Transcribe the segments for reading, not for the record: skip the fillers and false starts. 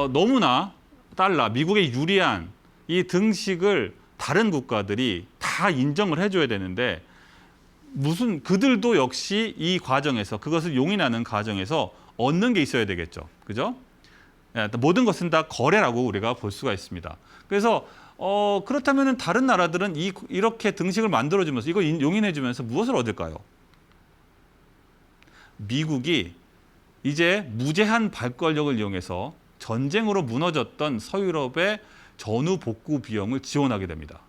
너무나 미국에 유리한 이 등식을 다른 국가들이 다 인정을 해줘야 되는데 그들도 역시 이 과정에서 그것을 용인하는 과정에서 얻는 게 있어야 되겠죠. 그죠? 모든 것은 다 거래라고 우리가 볼 수가 있습니다. 그래서 그렇다면 다른 나라들은 이렇게 등식을 만들어주면서 이걸 용인해주면서 무엇을 얻을까요? 미국이 이제 무제한 발권력을 이용해서 전쟁으로 무너졌던 서유럽의 전후 복구 비용을 지원하게 됩니다.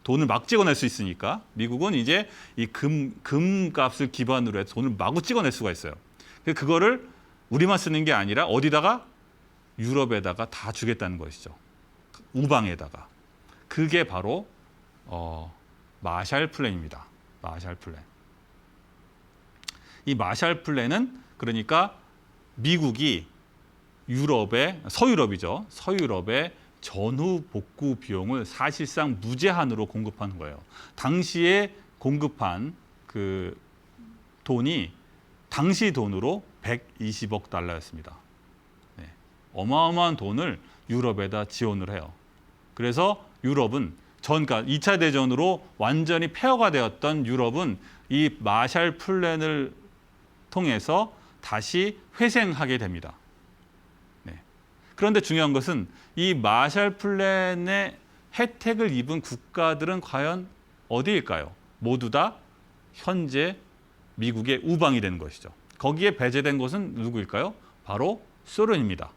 돈을 막 찍어낼 수 있으니까 미국은 이제 이 금값을 기반으로 해서 돈을 마구 찍어낼 수가 있어요. 그거를 우리만 쓰는 게 아니라 어디다가 유럽에다가 다 주겠다는 것이죠. 우방에다가. 그게 바로 마샬 플랜입니다. 마샬 플랜. 이 마샬 플랜은 그러니까 미국이 서유럽이죠. 서유럽의 전후 복구 비용을 사실상 무제한으로 공급하는 거예요. 당시에 공급한 그 돈이 당시 돈으로 120억 달러였습니다. 네. 어마어마한 돈을 유럽에다 지원을 해요. 그래서 유럽은 그러니까 2차 대전으로 완전히 폐허가 되었던 유럽은 이 마샬 플랜을 통해서 다시 회생하게 됩니다. 네. 그런데 중요한 것은 이 마샬 플랜의 혜택을 입은 국가들은 과연 어디일까요? 모두 다 현재 미국의 우방이 되는 것이죠. 거기에 배제된 것은 누구일까요? 바로 소련입니다.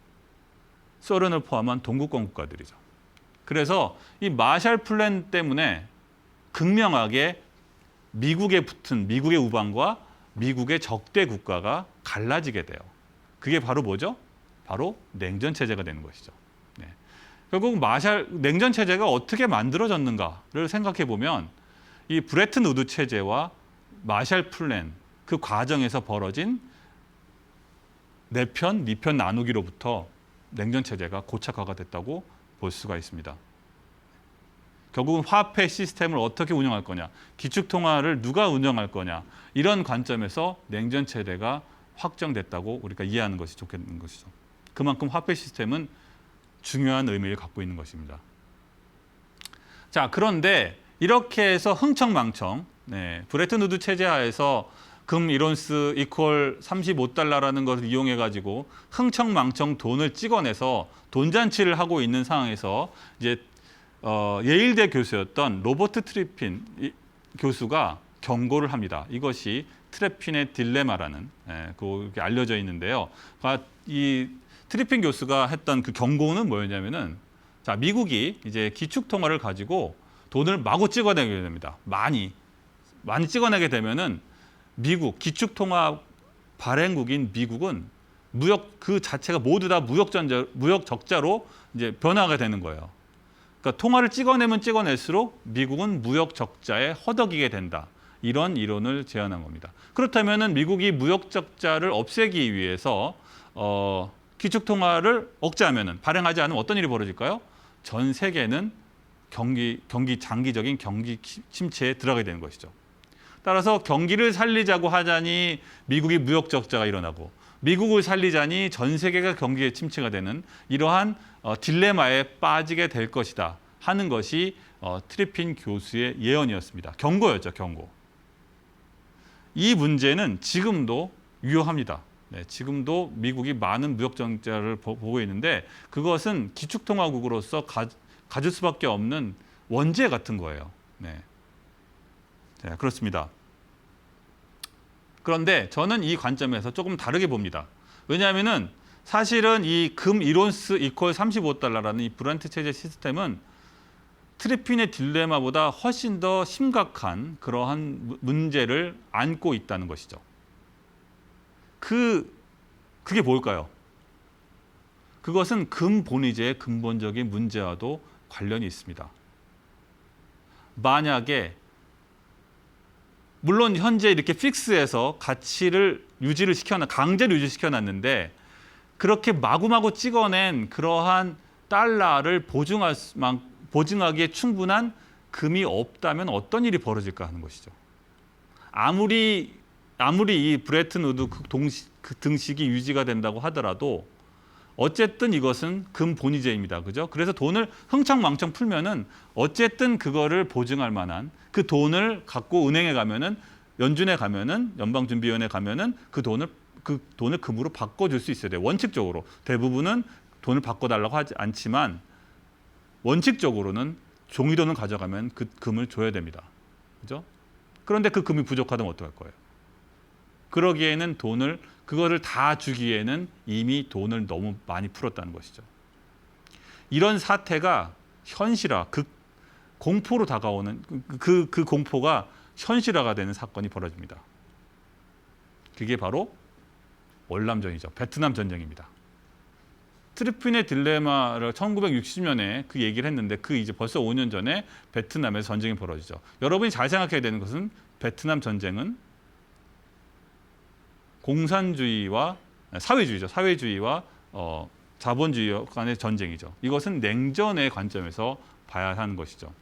소련을 포함한 동구권 국가들이죠. 그래서 이 마샬 플랜 때문에 극명하게 미국에 붙은 미국의 우방과 미국의 적대 국가가 갈라지게 돼요. 그게 바로 뭐죠? 바로 냉전 체제가 되는 것이죠. 네. 결국 냉전 체제가 어떻게 만들어졌는가를 생각해 보면 이 브레튼 우드 체제와 마샬 플랜 그 과정에서 벌어진 내편, 니편 나누기로부터 냉전 체제가 고착화가 됐다고 볼 수가 있습니다. 결국은 화폐 시스템을 어떻게 운영할 거냐, 기축통화를 누가 운영할 거냐 이런 관점에서 냉전 체제가 확정됐다고 우리가 이해하는 것이 좋겠는 것이죠. 그만큼 화폐 시스템은 중요한 의미를 갖고 있는 것입니다. 자, 그런데 이렇게 해서 흥청망청 브레튼 우드 체제 하에서 금 1온스 이퀄 35달러라는 것을 이용해 가지고 흥청망청 돈을 찍어내서 돈잔치를 하고 있는 상황에서 이제 예일대 교수였던 로버트 트리핀 교수가 경고를 합니다. 이것이 트리핀의 딜레마라는 그게 알려져 있는데요. 이 트리핀 교수가 했던 그 경고는 뭐였냐면은 자, 미국이 이제 기축통화를 가지고 돈을 마구 찍어내게 됩니다. 많이 찍어내게 되면은 미국 기축통화 발행국인 미국은 무역 그 자체가 모두 다 무역 적자로 이제 변화가 되는 거예요. 그러니까 통화를 찍어내면 찍어낼수록 미국은 무역 적자에 허덕이게 된다. 이런 이론을 제안한 겁니다. 그렇다면은 미국이 무역 적자를 없애기 위해서 기축통화를 억제하면은 발행하지 않으면 어떤 일이 벌어질까요? 전 세계는 장기적인 경기 침체에 들어가게 되는 것이죠. 따라서 경기를 살리자고 하자니 미국이 무역 적자가 일어나고 미국을 살리자니 전 세계가 경기의 침체가 되는 이러한 딜레마에 빠지게 될 것이다 하는 것이 트리핀 교수의 예언이었습니다. 경고였죠, 경고. 이 문제는 지금도 유효합니다. 네, 지금도 미국이 많은 무역 적자를 보고 있는데 그것은 기축통화국으로서 가질 수밖에 없는 원죄 같은 거예요. 네. 네, 그렇습니다. 그런데 저는 이 관점에서 조금 다르게 봅니다. 왜냐하면은 사실은 이 금 1온스 이퀄 35달러라는 이 브렌트 체제 시스템은 트리핀의 딜레마보다 훨씬 더 심각한 그러한 문제를 안고 있다는 것이죠. 그게 뭘까요? 그것은 금 본위제의 근본적인 문제와도 관련이 있습니다. 만약에 물론 현재 이렇게 픽스해서 가치를 강제로 유지시켜놨는데 그렇게 마구마구 찍어낸 그러한 달러를 보증하기에 충분한 금이 없다면 어떤 일이 벌어질까 하는 것이죠. 아무리 아무리 이 브레튼 우드 그 등식이 유지가 된다고 하더라도 어쨌든 이것은 금본위제입니다. 그죠? 그래서 돈을 흥청망청 풀면은 어쨌든 그거를 보증할 만한 그 돈을 갖고 은행에 가면은 연준에 가면은 연방준비위원회에 가면은 그 돈을 금으로 바꿔줄 수 있어야 돼요. 원칙적으로 대부분은 돈을 바꿔달라고 하지 않지만 원칙적으로는 종이돈을 가져가면 그 금을 줘야 됩니다. 그죠? 그런데 그 금이 부족하다면 어떡할 거예요? 그러기에는 그거를 다 주기에는 이미 돈을 너무 많이 풀었다는 것이죠. 이런 사태가 현실화, 공포로 다가오는 그 공포가 현실화가 되는 사건이 벌어집니다. 그게 바로 월남전이죠. 베트남 전쟁입니다. 트리핀의 딜레마를 1960년에 그 얘기를 했는데 이제 벌써 5년 전에 베트남에서 전쟁이 벌어지죠. 여러분이 잘 생각해야 되는 것은 베트남 전쟁은 공산주의와 사회주의죠. 사회주의와 자본주의 간의 전쟁이죠. 이것은 냉전의 관점에서 봐야 하는 것이죠.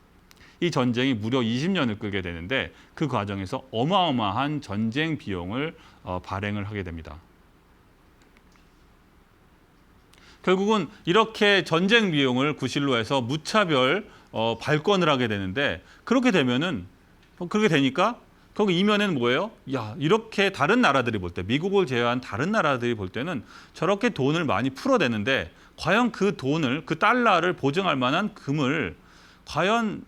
이 전쟁이 무려 20년을 끌게 되는데 그 과정에서 어마어마한 전쟁 비용을 발행을 하게 됩니다. 결국은 이렇게 전쟁 비용을 구실로 해서 무차별 발권을 하게 되는데 그렇게 되니까 거기 이면에는 뭐예요? 야, 이렇게 다른 나라들이 볼 때, 미국을 제외한 다른 나라들이 볼 때는 저렇게 돈을 많이 풀어대는데 과연 그 돈을, 그 달러를 보증할 만한 금을 과연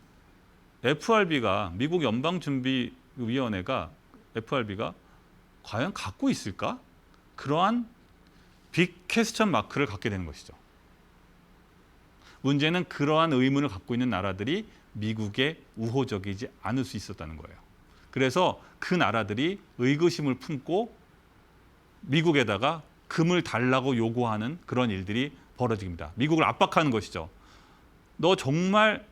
FRB가, 미국 연방준비위원회가 FRB가 과연 갖고 있을까? 그러한 빅 퀘스천 마크를 갖게 되는 것이죠. 문제는 그러한 의문을 갖고 있는 나라들이 미국에 우호적이지 않을 수 있었다는 거예요. 그래서 그 나라들이 의구심을 품고 미국에다가 금을 달라고 요구하는 그런 일들이 벌어집니다. 미국을 압박하는 것이죠. 너 정말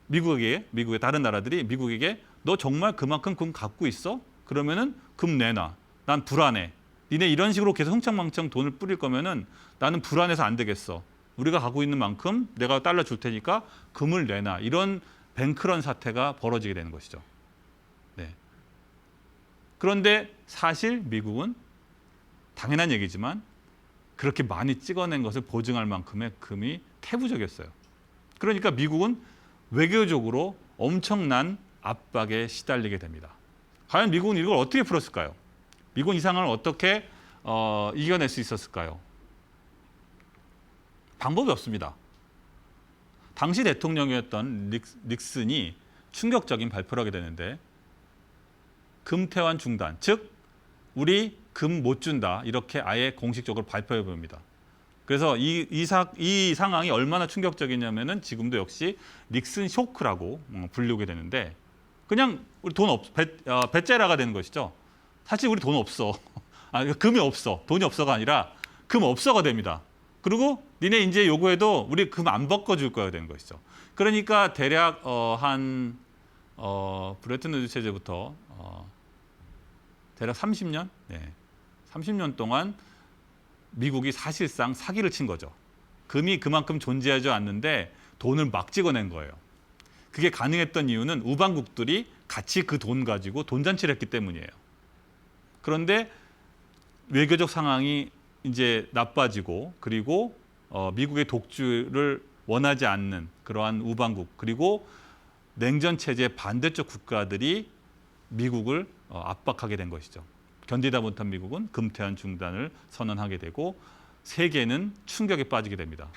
미국의 다른 나라들이 미국에게 너 정말 그만큼 금 갖고 있어? 그러면은 금 내놔. 난 불안해. 니네 이런 식으로 계속 흥청망청 돈을 뿌릴 거면은 나는 불안해서 안 되겠어. 우리가 갖고 있는 만큼 내가 달러 줄 테니까 금을 내놔. 이런 뱅크런 사태가 벌어지게 되는 것이죠. 네. 그런데 사실 미국은 당연한 얘기지만 그렇게 많이 찍어낸 것을 보증할 만큼의 금이 태부적이었어요. 그러니까 미국은 외교적으로 엄청난 압박에 시달리게 됩니다. 과연 미국은 이걸 어떻게 풀었을까요? 미국은 이 상황을 어떻게 이겨낼 수 있었을까요? 방법이 없습니다. 당시 대통령이었던 닉슨이 충격적인 발표를 하게 되는데 금태환 중단, 즉 우리 금 못 준다 이렇게 아예 공식적으로 발표해 봅니다. 그래서 이 상황이 얼마나 충격적이냐면은 지금도 역시 닉슨 쇼크라고 불리게 되는데 그냥 우리 돈 배째라가 되는 것이죠. 사실 우리 돈 없어. 금이 없어. 돈이 없어가 아니라 금 없어가 됩니다. 그리고 니네 이제 요구해도 우리 금 안 바꿔줄 거야 되는 것이죠. 그러니까 대략 브레튼 우드 체제부터 대략 30년? 네. 30년 동안 미국이 사실상 사기를 친 거죠. 금이 그만큼 존재하지 않는데 돈을 막 찍어낸 거예요. 그게 가능했던 이유는 우방국들이 같이 그 돈 가지고 돈잔치를 했기 때문이에요. 그런데 외교적 상황이 이제 나빠지고 그리고 미국의 독주를 원하지 않는 그러한 우방국 그리고 냉전 체제 반대쪽 국가들이 미국을 압박하게 된 것이죠. 견디다 못한 미국은 금태환 중단을 선언하게 되고 세계는 충격에 빠지게 됩니다.